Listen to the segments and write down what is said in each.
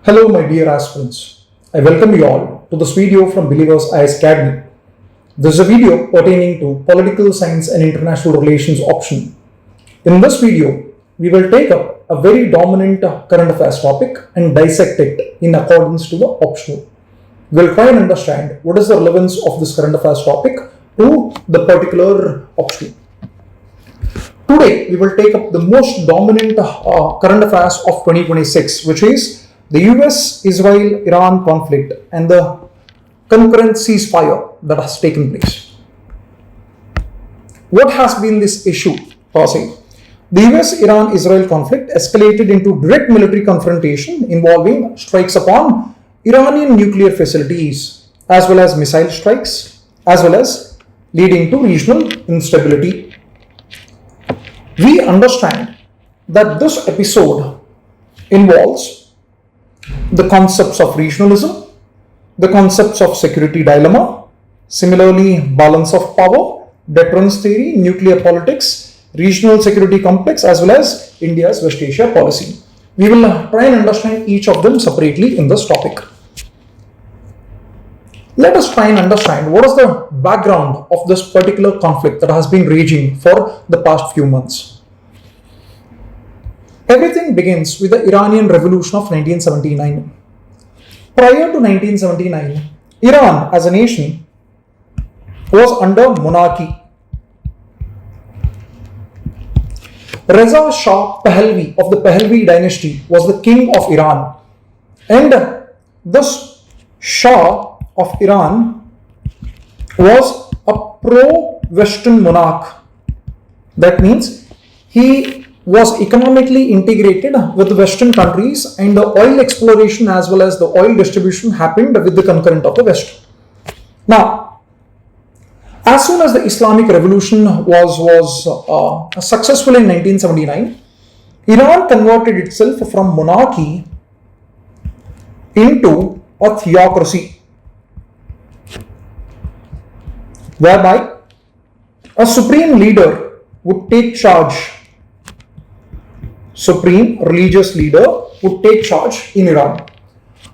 Hello my dear aspirants, I welcome you all to this video from Believers IS Academy. This is a video pertaining to Political Science and International Relations option. In this video, we will take up a very dominant current affairs topic and dissect it in accordance to the optional. We will try and understand what is the relevance of this current affairs topic to the particular optional. Today, we will take up the most dominant current affairs of 2026, which is the US-Israel-Iran conflict and the concurrent ceasefire that has taken place. What has been this issue per se? The US-Iran-Israel conflict escalated into direct military confrontation involving strikes upon Iranian nuclear facilities as well as missile strikes, as well as leading to regional instability. We understand that this episode involves the concepts of regionalism, the concepts of security dilemma, similarly balance of power, deterrence theory, nuclear politics, regional security complex, as well as India's West Asia policy. We will try and understand each of them separately in this topic. Let us try and understand what is the background of this particular conflict that has been raging for the past few months. Everything begins with the Iranian Revolution of 1979. Prior to 1979, Iran as a nation was under monarchy. Reza Shah Pahlavi of the Pahlavi dynasty was the king of Iran, and this Shah of Iran was a pro-Western monarch. That means he was economically integrated with Western countries, and the oil exploration as well as the oil distribution happened with the concurrent of the West. Now, as soon as the Islamic Revolution was successful in 1979, Iran converted itself from monarchy into a theocracy, whereby a supreme leader would take charge. Supreme religious leader would take charge in Iran.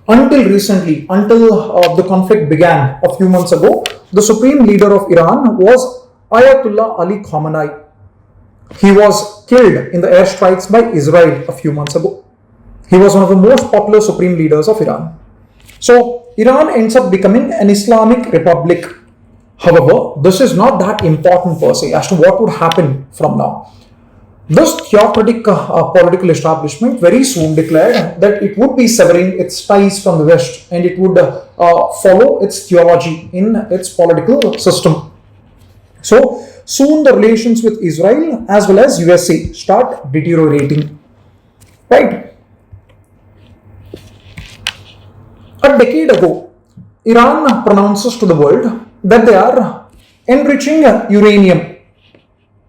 Until recently, until the conflict began a few months ago, the supreme leader of Iran was Ayatollah Ali Khamenei. He was killed in the airstrikes by Israel a few months ago. He was one of the most popular supreme leaders of Iran. So, Iran ends up becoming an Islamic republic. However, this is not that important per se as to what would happen from now. This theocratic political establishment very soon declared that it would be severing its ties from the West and it would follow its theology in its political system. So, soon the relations with Israel as well as USA start deteriorating. Right? A decade ago, Iran pronounces to the world that they are enriching uranium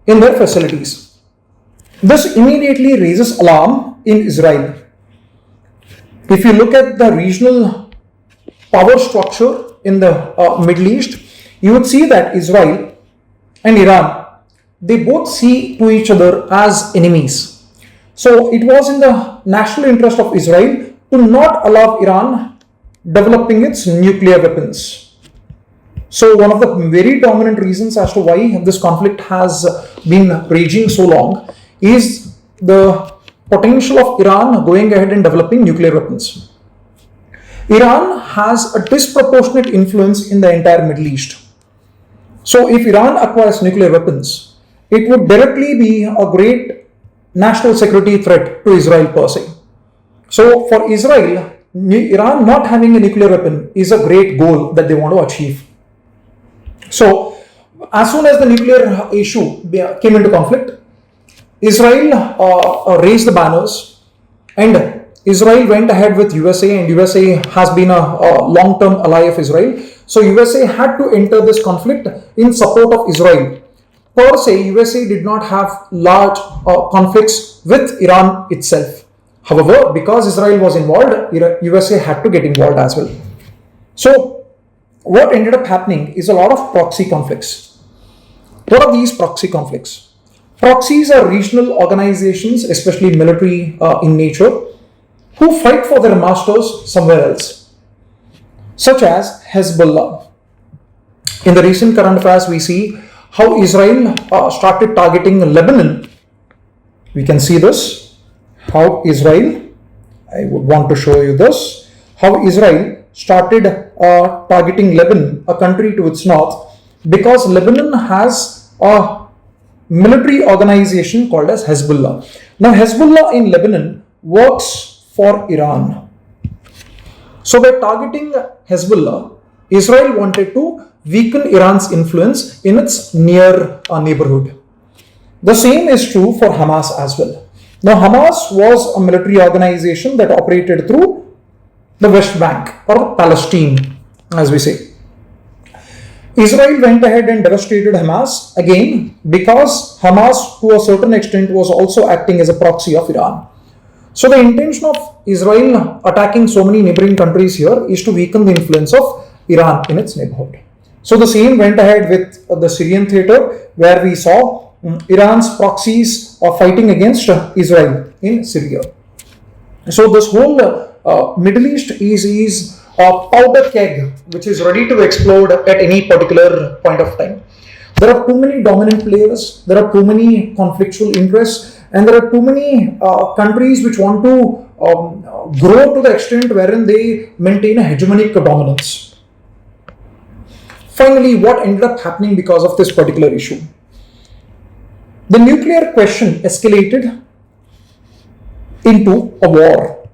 in their facilities. This immediately raises alarm in Israel. If you look at the regional power structure in the Middle East, you would see that Israel and Iran, they both see to each other as enemies. So it was in the national interest of Israel to not allow Iran developing its nuclear weapons. So one of the very dominant reasons as to why this conflict has been raging so long is the potential of Iran going ahead and developing nuclear weapons. Iran has a disproportionate influence in the entire Middle East. So if Iran acquires nuclear weapons, it would directly be a great national security threat to Israel per se. So for Israel, Iran not having a nuclear weapon is a great goal that they want to achieve. So as soon as the nuclear issue came into conflict, Israel raised the banners, and Israel went ahead with USA, and USA has been a long-term ally of Israel. So USA had to enter this conflict in support of Israel. Per se, USA did not have large conflicts with Iran itself. However, because Israel was involved, USA had to get involved as well. So what ended up happening is a lot of proxy conflicts. What are these proxy conflicts? Proxies are regional organizations, especially military in nature, who fight for their masters somewhere else, such as Hezbollah. In the recent current affairs, we see how Israel started targeting Lebanon. We can see this, how Israel, I would want to show you this, how Israel started targeting Lebanon, a country to its north, because Lebanon has a military organization called as Hezbollah. Now, Hezbollah in Lebanon works for Iran. So, by targeting Hezbollah, Israel wanted to weaken Iran's influence in its near neighborhood. The same is true for Hamas as well. Now, Hamas was a military organization that operated through the West Bank or Palestine, as we say. Israel went ahead and devastated Hamas again because Hamas, to a certain extent, was also acting as a proxy of Iran. So, the intention of Israel attacking so many neighboring countries here is to weaken the influence of Iran in its neighborhood. So, the same went ahead with the Syrian theater, where we saw Iran's proxies are fighting against Israel in Syria. So, this whole Middle East is a powder keg which is ready to explode at any particular point of time. There are too many dominant players, there are too many conflictual interests, and there are too many countries which want to grow to the extent wherein they maintain a hegemonic dominance. Finally, what ended up happening because of this particular issue? The nuclear question escalated into a war.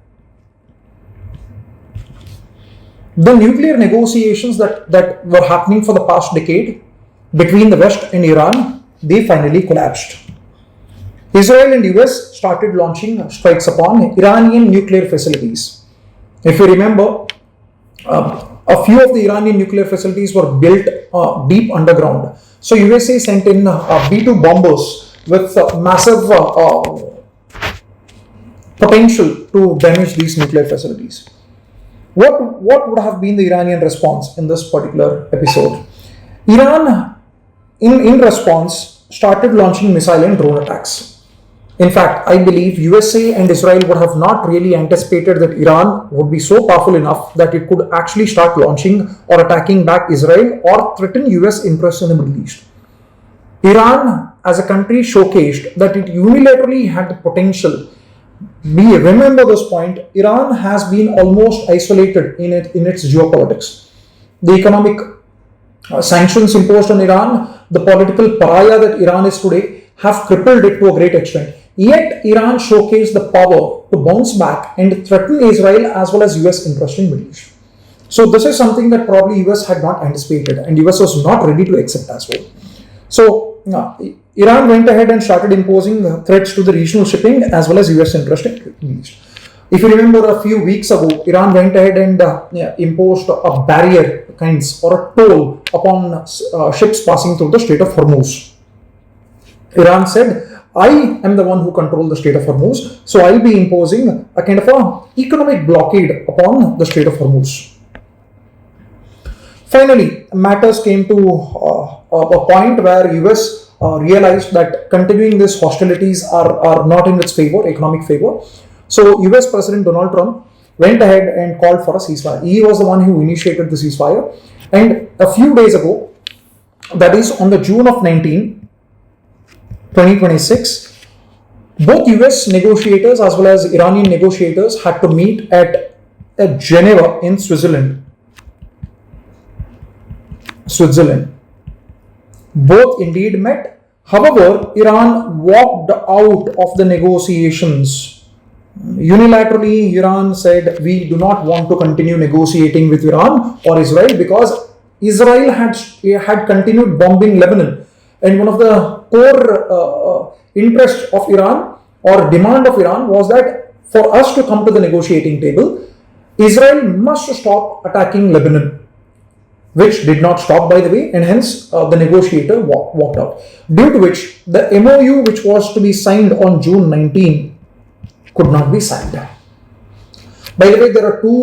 The nuclear negotiations that were happening for the past decade between the West and Iran, they finally collapsed. Israel and US started launching strikes upon Iranian nuclear facilities. If you remember, a few of the Iranian nuclear facilities were built deep underground. So USA sent in B-2 bombers with massive potential to damage these nuclear facilities. What would have been the Iranian response in this particular episode? Iran, in response, started launching missile and drone attacks. In fact, I believe USA and Israel would have not really anticipated that Iran would be so powerful enough that it could actually start launching or attacking back Israel or threaten US interests in the Middle East. Iran, as a country, showcased that it unilaterally had the potential. Remember this point, Iran has been almost isolated in its geopolitics. The economic sanctions imposed on Iran, the political pariah that Iran is today, have crippled it to a great extent. Yet, Iran showcased the power to bounce back and threaten Israel as well as US interest in Middle East. So, this is something that probably US had not anticipated and US was not ready to accept as well. So, Iran went ahead and started imposing threats to the regional shipping as well as US interest in Middle East. If you remember, a few weeks ago, Iran went ahead and imposed a barrier kinds or a toll upon ships passing through the Strait of Hormuz. Iran said, I am the one who control the Strait of Hormuz, so I'll be imposing a kind of a economic blockade upon the Strait of Hormuz. Finally, matters came to a point where US realized that continuing these hostilities are not in its favor, economic favor. So US President Donald Trump went ahead and called for a ceasefire. He was the one who initiated the ceasefire. And a few days ago, that is on the June of 2026, both US negotiators as well as Iranian negotiators had to meet at Geneva in Switzerland. Both indeed met. However, Iran walked out of the negotiations. Unilaterally, Iran said, we do not want to continue negotiating with Iran or Israel because Israel had continued bombing Lebanon. And one of the core interests of Iran or demand of Iran was that for us to come to the negotiating table, Israel must stop attacking Lebanon, which did not stop, by the way, and hence the negotiator walked out. Due to which the MOU, which was to be signed on June 19, could not be signed. By the way, there are two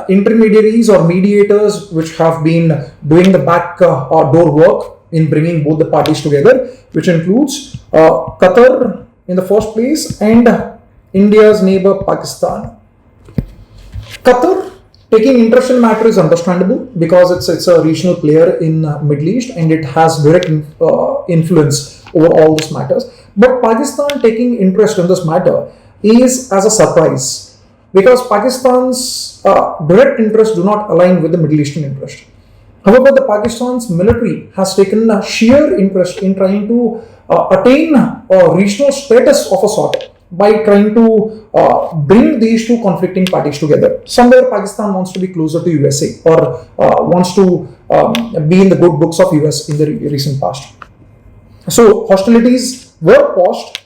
intermediaries or mediators which have been doing the back door work in bringing both the parties together, which includes Qatar in the first place and India's neighbor Pakistan. Qatar taking interest in matter is understandable because it's a regional player in Middle East and it has direct influence over all these matters. But Pakistan taking interest in this matter is as a surprise because Pakistan's direct interests do not align with the Middle Eastern interest. However, the Pakistan's military has taken a sheer interest in trying to attain a regional status of a sort by trying to bring these two conflicting parties together. Somewhere Pakistan wants to be closer to USA or wants to be in the good books of US in the recent past. So hostilities were paused.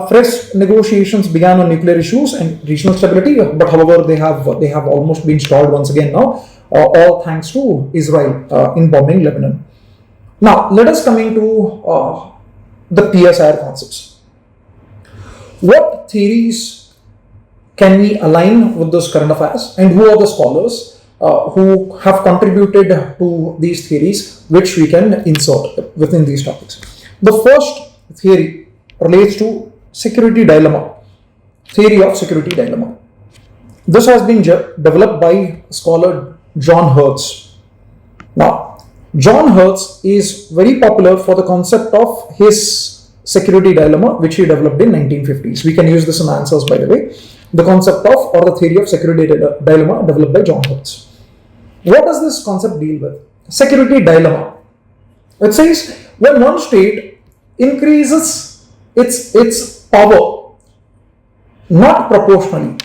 Fresh negotiations began on nuclear issues and regional stability, but however they have almost been stalled once again now, all thanks to Israel in bombing Lebanon. Now let us coming to the PSIR concepts. What theories can we align with this current affairs, and who are the scholars who have contributed to these theories which we can insert within these topics? The first theory relates to security dilemma, theory of security dilemma. This has been developed by scholar John Herz. Now, John Herz is very popular for the concept of his security dilemma, which he developed in 1950s. We can use this in answers, by the way. The concept of or the theory of security dilemma developed by John Herz. What does this concept deal with? Security dilemma. It says when one state increases its power not proportionally,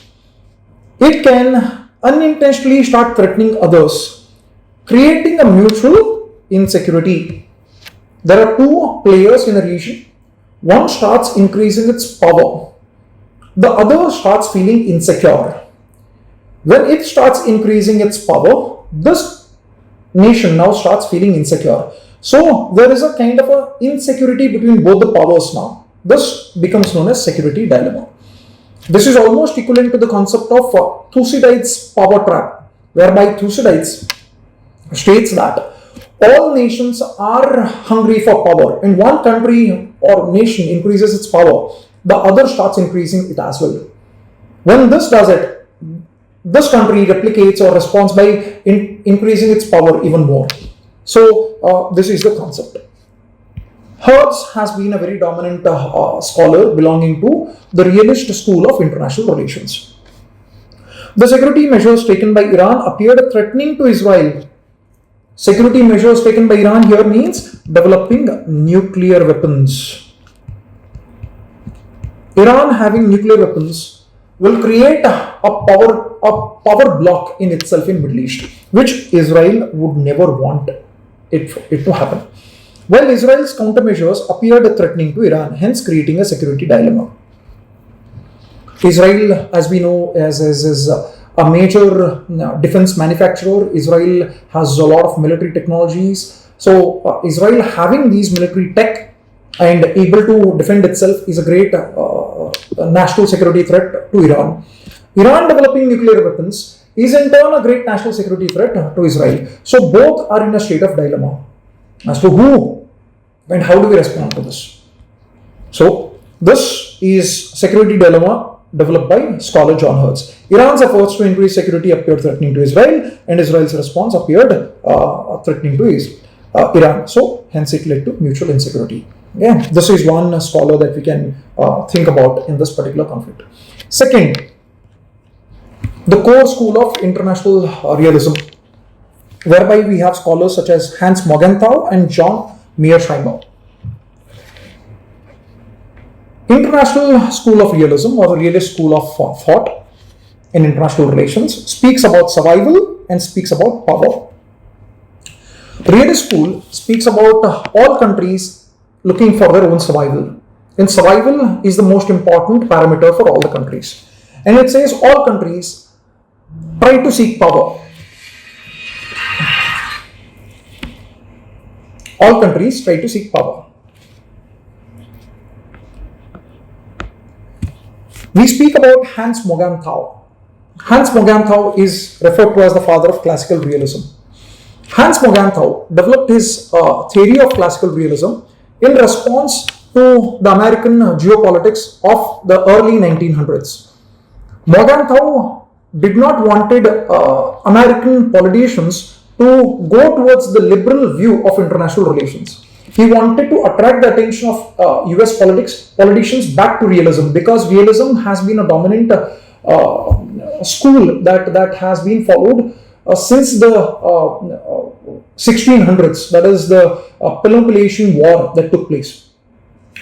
it can unintentionally start threatening others, creating a mutual insecurity. There are two players in a region. One starts increasing its power. The other starts feeling insecure. When it starts increasing its power, this nation now starts feeling insecure. So there is a kind of a insecurity between both the powers now. This becomes known as security dilemma. This is almost equivalent to the concept of Thucydides' power trap, whereby Thucydides states that all nations are hungry for power, and one country or nation increases its power, the other starts increasing it as well. When this does it, this country replicates or responds by increasing its power even more. So this is the concept. Herz has been a very dominant scholar belonging to the Realist school of international relations. The security measures taken by Iran appeared threatening to Israel. Security measures taken by Iran here means developing nuclear weapons. Iran having nuclear weapons will create a power block in itself in Middle East, which Israel would never want it to happen. While Israel's countermeasures appeared threatening to Iran, hence creating a security dilemma. Israel, as we know, is a major defense manufacturer. Israel has a lot of military technologies. So Israel having these military tech and able to defend itself is a great national security threat to Iran. Iran developing nuclear weapons is in turn a great national security threat to Israel. So both are in a state of dilemma as to who and how do we respond to this. So this is security dilemma developed by scholar John Herz. Iran's efforts to increase security appeared threatening to Israel, and Israel's response appeared threatening to Iran. So hence it led to mutual insecurity. Yeah, this is one scholar that we can think about in this particular conflict. Second, the core school of international realism, whereby we have scholars such as Hans Morgenthau and John Mearsheimer. International School of Realism, or the Realist School of Thought in international relations, speaks about survival and speaks about power. Realist School speaks about all countries looking for their own survival. And survival is the most important parameter for all the countries. And it says all countries try to seek power. All countries try to seek power. We speak about Hans Morgenthau. Hans Morgenthau is referred to as the father of classical realism. Hans Morgenthau developed his theory of classical realism in response to the American geopolitics of the early 1900s. Morgenthau did not wanted American politicians to go towards the liberal view of international relations. He wanted to attract the attention of US politicians back to realism, because realism has been a dominant school that has been followed since the 1600s, that is the Peloponnesian War that took place.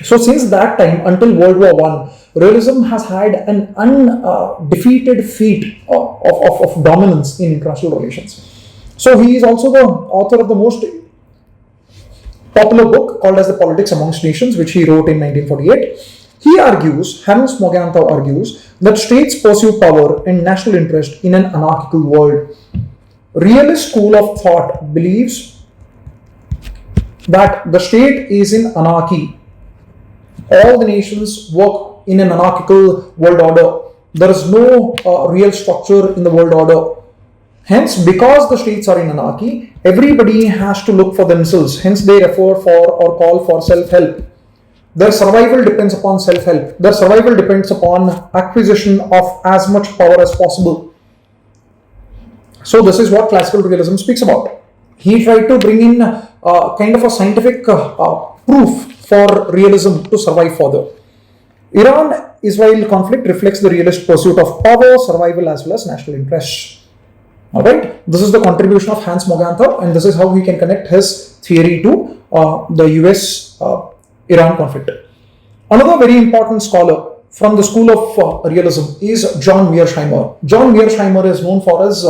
So since that time until World War I, realism has had an undefeated feat of dominance in international relations. So he is also the author of the most popular book called as The Politics Amongst Nations, which he wrote in 1948. He argues, Hans Morgenthau argues, that states pursue power and national interest in an anarchical world. Realist school of thought believes that the state is in anarchy. All the nations work in an anarchical world order. There is no real structure in the world order. Hence, because the states are in anarchy, everybody has to look for themselves. Hence, they refer for or call for self-help. Their survival depends upon self-help. Their survival depends upon acquisition of as much power as possible. So this is what classical realism speaks about. He tried to bring in kind of a scientific proof for realism to survive further. Iran-Israel conflict reflects the realist pursuit of power, survival as well as national interests. Alright, this is the contribution of Hans Morgenthau, and this is how we can connect his theory to the US-Iran conflict. Another very important scholar from the school of realism is John Mearsheimer. John Mearsheimer is known for his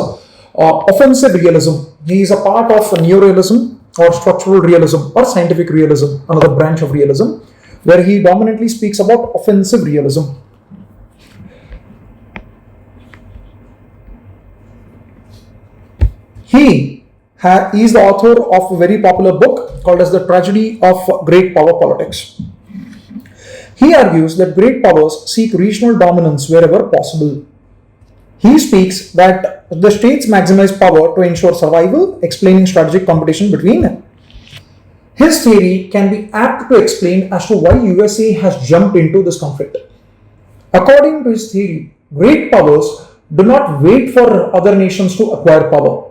offensive realism. He is a part of neorealism or structural realism or scientific realism, another branch of realism, where he dominantly speaks about offensive realism. He is the author of a very popular book called as The Tragedy of Great Power Politics. He argues that great powers seek regional dominance wherever possible. He speaks that the states maximize power to ensure survival, explaining strategic competition between them. His theory can be apt to explain as to why USA has jumped into this conflict. According to his theory, great powers do not wait for other nations to acquire power.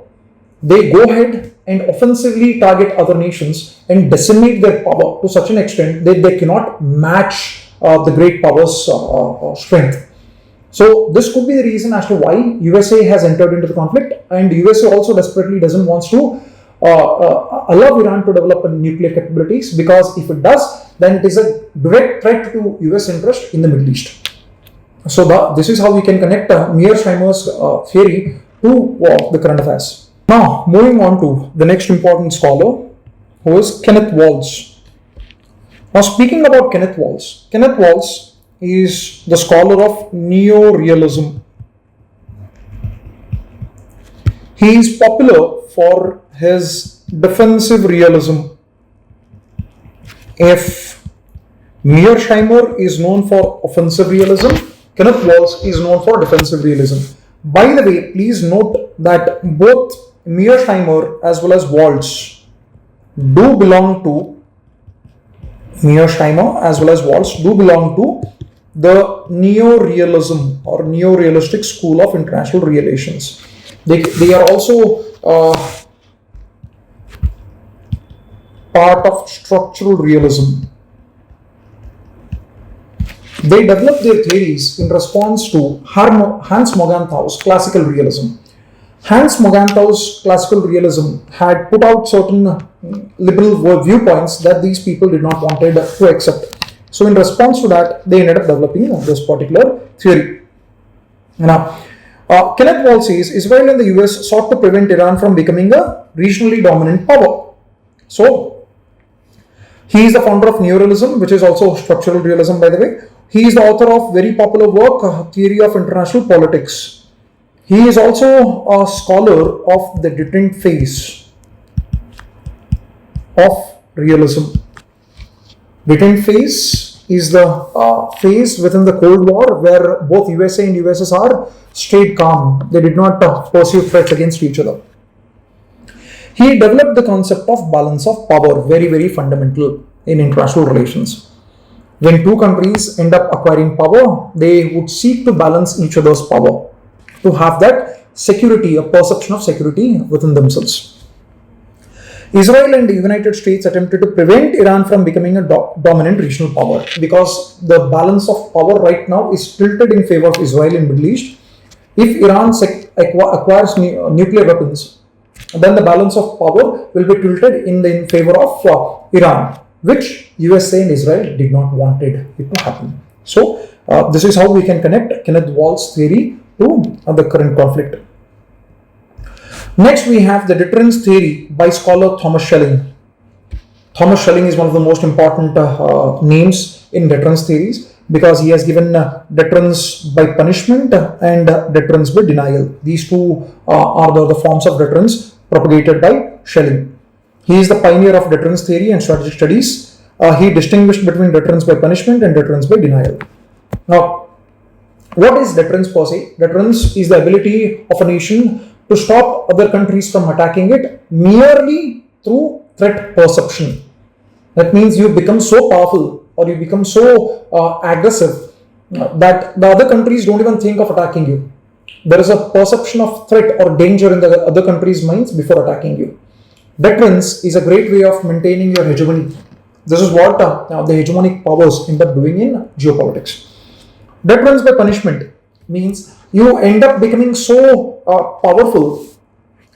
They go ahead and offensively target other nations and decimate their power to such an extent that they cannot match the great powers' strength. So this could be the reason as to why USA has entered into the conflict, and USA also desperately doesn't want to allow Iran to develop nuclear capabilities, because if it does, then it is a direct threat to US interest in the Middle East. So this is how we can connect Mearsheimer's theory to the current affairs. Now, moving on to the next important scholar, who is Kenneth Waltz. Now, speaking about Kenneth Waltz is the scholar of neo-realism. He is popular for his defensive realism. If Mearsheimer is known for offensive realism, Kenneth Waltz is known for defensive realism. By the way, please note that both Mearsheimer as well as Waltz do belong to the neo-realism or neo-realistic school of international relations. They are also part of structural realism. They developed their theories in response to Hans Morgenthau's classical realism. Hans Morgenthau's classical realism had put out certain liberal viewpoints that these people did not want to accept. So in response to that, they ended up developing this particular theory. Now, Kenneth Waltz says Israel and the US sought to prevent Iran from becoming a regionally dominant power. So, he is the founder of neorealism, which is also structural realism, by the way. He is the author of very popular work, Theory of International Politics. He is also a scholar of the deterrent phase of realism. Deterrent phase is the phase within the Cold War where both USA and USSR stayed calm. They did not pursue threats against each other. He developed the concept of balance of power, very, very fundamental in international relations. When two countries end up acquiring power, they would seek to balance each other's power. to have that security, a perception of security within themselves. Israel and the United States attempted to prevent Iran from becoming a dominant regional power because the balance of power right now is tilted in favor of Israel in Middle East. If Iran acquires nuclear weapons, then the balance of power will be tilted in favor of Iran, which USA and Israel did not wanted it to happen. So this is how we can connect Kenneth Waltz theory to the current conflict. Next, we have the deterrence theory by scholar Thomas Schelling. Thomas Schelling is one of the most important names in deterrence theories because he has given deterrence by punishment and deterrence by denial. These two are the forms of deterrence propagated by Schelling. He is the pioneer of deterrence theory and strategic studies. He distinguished between deterrence by punishment and deterrence by denial. Now, what is deterrence per se? Deterrence is the ability of a nation to stop other countries from attacking it merely through threat perception. That means you become so powerful or you become so aggressive that the other countries don't even think of attacking you. There is a perception of threat or danger in the other countries' minds before attacking you. Deterrence is a great way of maintaining your hegemony. This is what the hegemonic powers end up doing in geopolitics. Deterrence by punishment means you end up becoming so powerful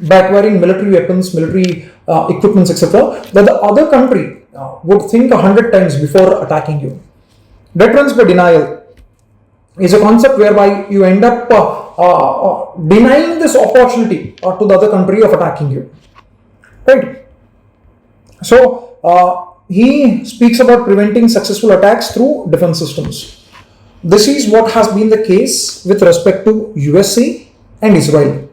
by acquiring military weapons, military equipments, etc., that the other country would think 100 times before attacking you. Deterrence by denial is a concept whereby you end up denying this opportunity to the other country of attacking you. Right? So he speaks about preventing successful attacks through defense systems. This is what has been the case with respect to USA and Israel.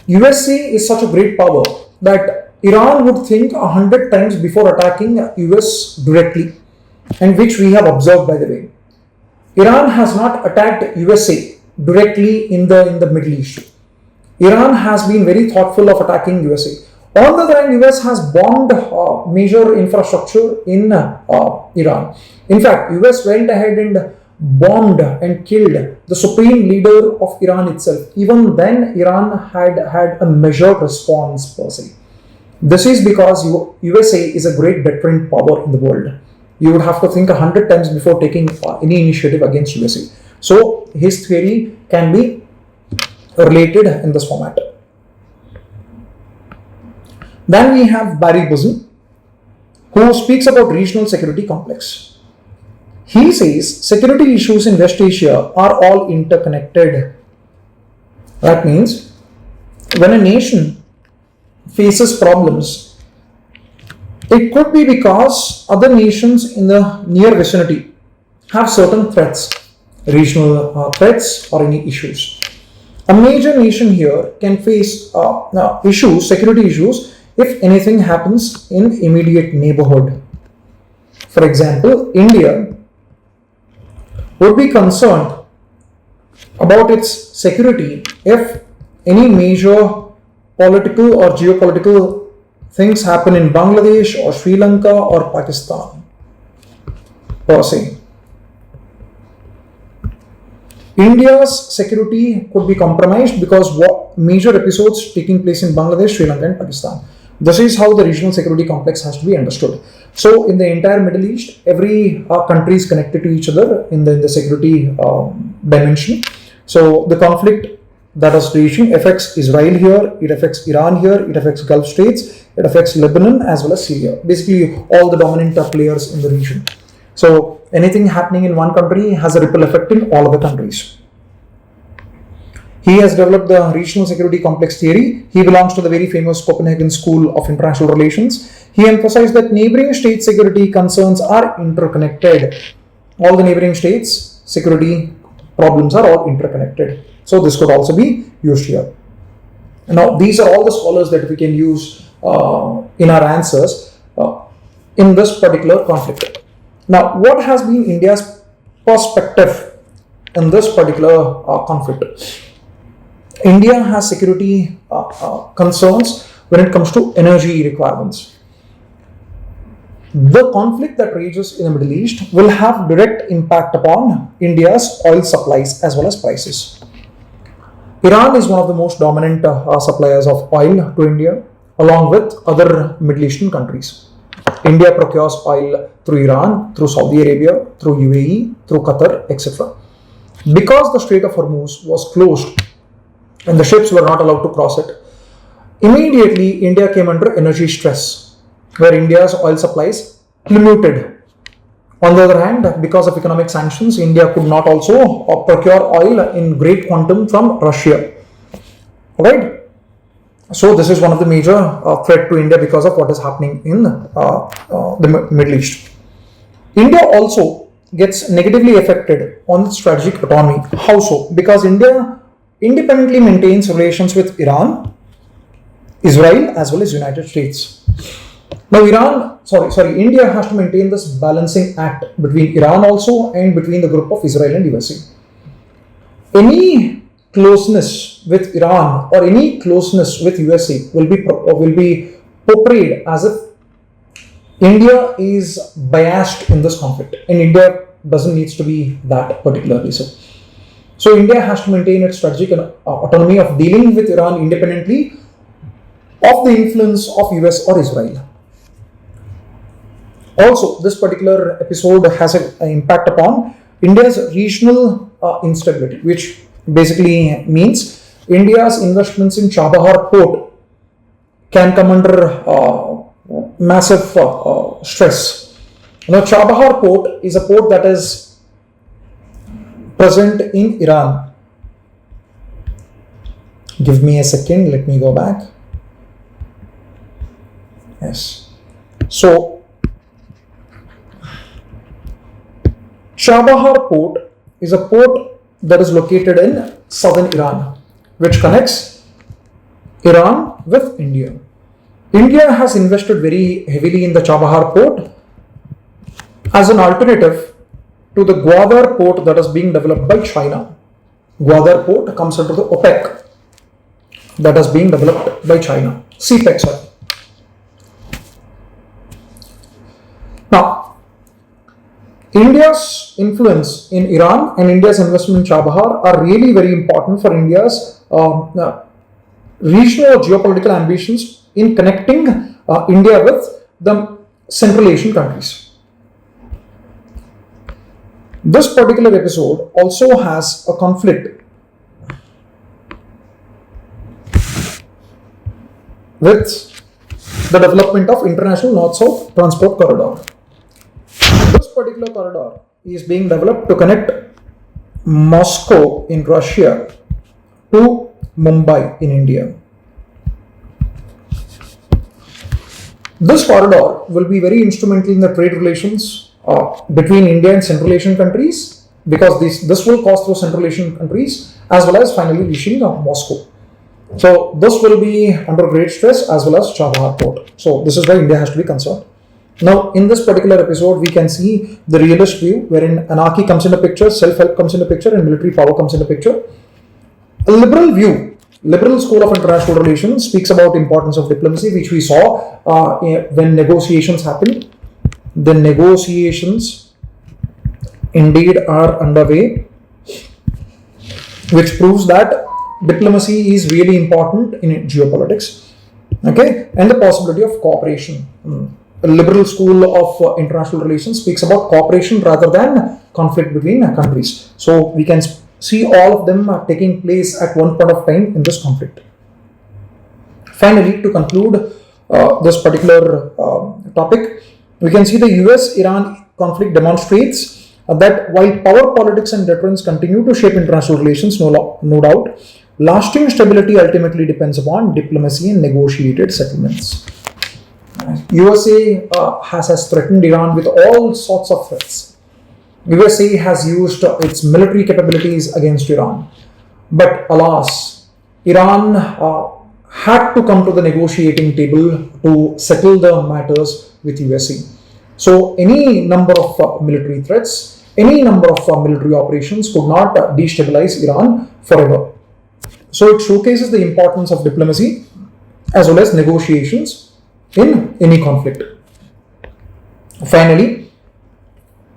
USA is such a great power that Iran would think 100 times before attacking US directly, and which we have observed, by the way. Iran has not attacked USA directly in the Middle East. Iran has been very thoughtful of attacking USA. On the other hand, US has bombed major infrastructure in Iran. In fact, US went ahead and bombed and killed the supreme leader of Iran itself. Even then, Iran had a measured response per se. This is because USA is a great deterrent power in the world. You would have to think 100 times before taking any initiative against USA. So his theory can be related in this format. Then we have Barry Buzan, who speaks about regional security complex. He says security issues in West Asia are all interconnected. That means when a nation faces problems, it could be because other nations in the near vicinity have certain threats, regional threats or any issues. A major nation here can face security issues if anything happens in immediate neighborhood. For example, India would be concerned about its security if any major political or geopolitical things happen in Bangladesh or Sri Lanka or Pakistan per se. India's security could be compromised because major episodes taking place in Bangladesh, Sri Lanka and Pakistan. This is how the regional security complex has to be understood. So in the entire Middle East, every country is connected to each other in the security dimension. So the conflict that is raging affects Israel here, it affects Iran here, it affects Gulf states, it affects Lebanon as well as Syria. Basically all the dominant players in the region. So anything happening in one country has a ripple effect in all other countries. He has developed the regional security complex theory. He belongs to the very famous Copenhagen School of International Relations. He emphasized that neighboring state security concerns are interconnected. All the neighboring states' security problems are all interconnected. So this could also be used here. Now, these are all the scholars that we can use in our answers in this particular conflict. Now, what has been India's perspective in this particular conflict? India has security concerns when it comes to energy requirements. The conflict that rages in the Middle East will have direct impact upon India's oil supplies as well as prices. Iran is one of the most dominant suppliers of oil to India, along with other Middle Eastern countries. India procures oil through Iran, through Saudi Arabia, through UAE, through Qatar, etc. Because the Strait of Hormuz was closed and the ships were not allowed to cross it, immediately India came under energy stress, where India's oil supplies plummeted. On the other hand, because of economic sanctions, India could not also procure oil in great quantum from Russia. Right? So this is one of the major threat to India because of what is happening in the Middle East. India also gets negatively affected on its strategic autonomy. How so? Because India independently maintains relations with Iran, Israel, as well as United States. Now India has to maintain this balancing act between Iran also and between the group of Israel and USA. Any closeness with Iran or any closeness with USA will be portrayed as if India is biased in this conflict, and India doesn't need to be that particularly so. So India has to maintain its strategic autonomy of dealing with Iran independently of the influence of US or Israel. Also, this particular episode has an impact upon India's regional instability, which basically means India's investments in Chabahar port can come under massive stress. Now, Chabahar port is a port that is present in Iran. Give me a second, let me go back. Yes. So, Chabahar port is a port that is located in southern Iran, which connects Iran with India. India has invested very heavily in the Chabahar port as an alternative to the Gwadar port that is being developed by China. Gwadar port comes under the OPEC that is being developed by China. CPEC, sorry. Now, India's influence in Iran and India's investment in Chabahar are really very important for India's regional geopolitical ambitions in connecting India with the Central Asian countries. This particular episode also has a conflict with the development of international north-south transport corridor. This particular corridor is being developed to connect Moscow in Russia to Mumbai in India. This corridor will be very instrumental in the trade relations between India and Central Asian countries, because this will pass through Central Asian countries as well as finally reaching Moscow. So this will be under great stress, as well as Chabahar port. So this is why India has to be concerned. Now, in this particular episode, we can see the realist view, wherein anarchy comes into picture, self-help comes into picture, and military power comes into picture. A liberal view, liberal school of international relations, speaks about importance of diplomacy, which we saw when negotiations happened. The negotiations indeed are underway, which proves that diplomacy is really important in geopolitics. Okay, and the possibility of cooperation. A liberal school of international relations speaks about cooperation rather than conflict between countries. So we can see all of them taking place at one point of time in this conflict. Finally, to conclude this particular topic, we can see the US-Iran conflict demonstrates that while power politics and deterrence continue to shape international relations, no doubt, lasting stability ultimately depends upon diplomacy and negotiated settlements. USA has threatened Iran with all sorts of threats. USA has used its military capabilities against Iran. But alas, Iran had to come to the negotiating table to settle the matters with USA. So any number of military threats, any number of military operations could not destabilize Iran forever. So it showcases the importance of diplomacy as well as negotiations in any conflict. Finally,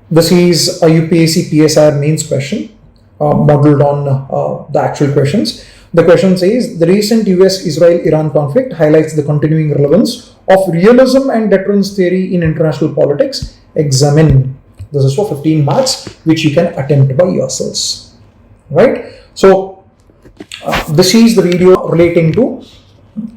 this is a UPSC PSIR mains question modeled on the actual questions. The question says the recent US-Israel-Iran conflict highlights the continuing relevance of realism and deterrence theory in international politics. Examine. This is for 15 marks, which you can attempt by yourselves. Right? So, this is the video relating to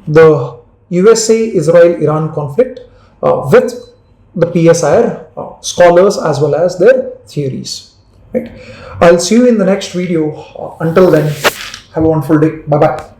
the USA-Israel-Iran conflict with the PSIR scholars as well as their theories. Right? I'll see you in the next video. Until then, have a wonderful day. Bye bye.